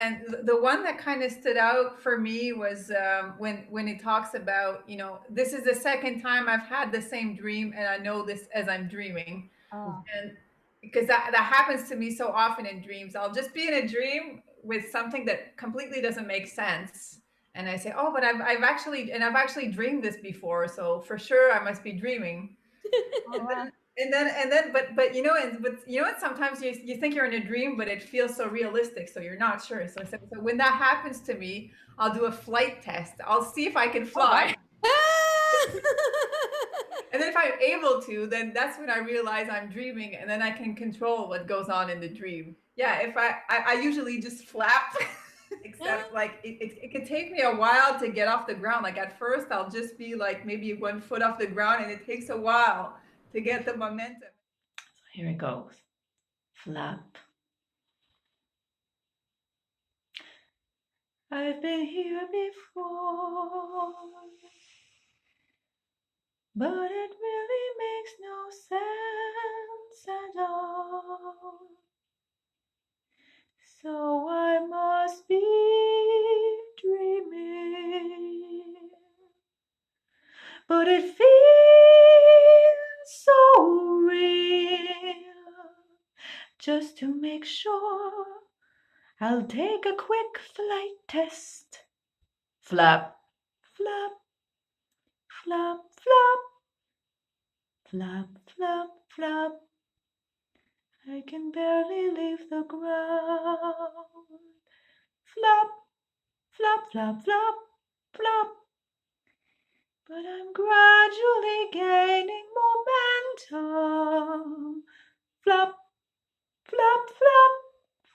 And the one that kind of stood out for me was when it talks about, this is the second time I've had the same dream, and I know this as I'm dreaming. Oh. And because that happens to me so often in dreams, I'll just be in a dream with something that completely doesn't make sense. And I say, oh, but I've actually dreamed this before. So for sure I must be dreaming. Oh, And wow. then, but sometimes you think you're in a dream, but it feels so realistic, so you're not sure. So when that happens to me, I'll do a flight test. I'll see if I can Oh, wow. fly. And then if I'm able to, then that's when I realize I'm dreaming, and then I can control what goes on in the dream. Yeah, if I usually just flap, except like it could take me a while to get off the ground. Like at first, I'll just be like maybe 1 foot off the ground, and it takes a while to get the momentum. Here it goes. Flap. I've been here before, but it really makes no sense at all. So I must be dreaming, but it feels so real. Just to make sure, I'll take a quick flight test. Flap, flap, flap, flap, flap, flap, flap. I can barely leave the ground. Flap, flap, flap, flap, flap. But I'm gradually gaining momentum. Flap, flap, flap,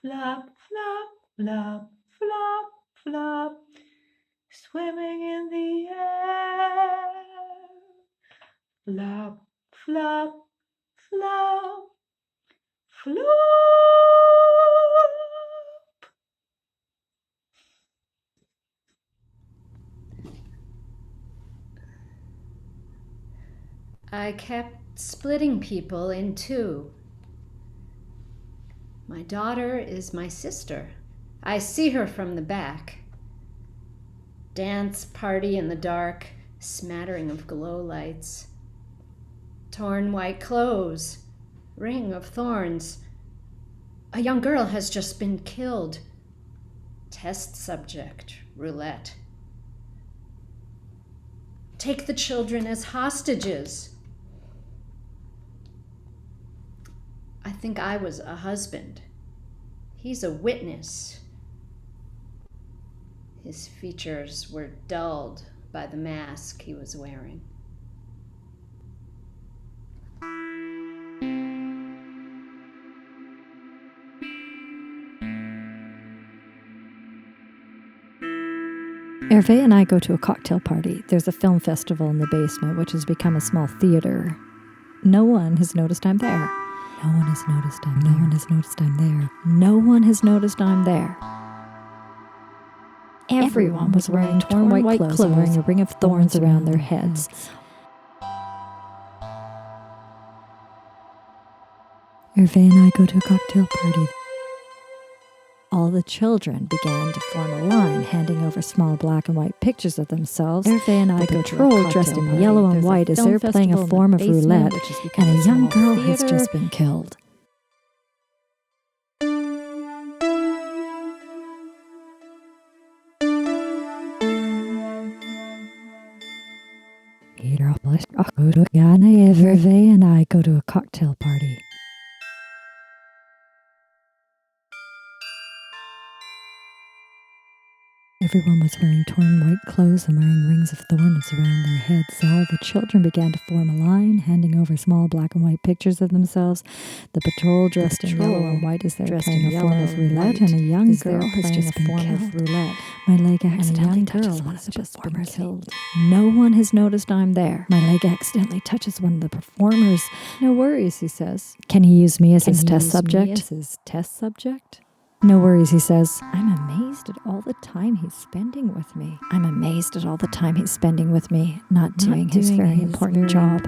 flap, flap, flap, flap, flap. Swimming in the air. Flap, flap, flap, flop. I kept splitting people in two. My daughter is my sister. I see her from the back. Dance party in the dark, smattering of glow lights. Torn white clothes, ring of thorns. A young girl has just been killed. Test subject, roulette. Take the children as hostages. I think I was a husband. He's a witness. His features were dulled by the mask he was wearing. Hervé and I go to a cocktail party. There's a film festival in the basement, which has become a small theater. No one has noticed I'm there. No one has noticed I'm there. No one has noticed I'm there. No one has noticed I'm there. Everyone was wearing torn white clothes and wearing a ring of thorns around their heads. Hervé and I go to a cocktail party. All the children began to form a line, handing over small black and white pictures of themselves. Hervé and I go to a cocktail dressed in yellow and white as they're playing a form of roulette, and a young girl has just been killed. Hervé and I go to a cocktail party. Everyone was wearing torn white clothes and wearing rings of thorns around their heads. All the children began to form a line, handing over small black and white pictures of themselves. The patrol dressed in yellow and white as they're playing a form of roulette, and a young girl has just been killed. My leg accidentally touches one of the performers. No one has noticed I'm there. My leg accidentally touches one of the performers. No worries, he says. Can he use me as his test subject? No worries, he says. I'm amazed at all the time he's spending with me. Not doing his very important job.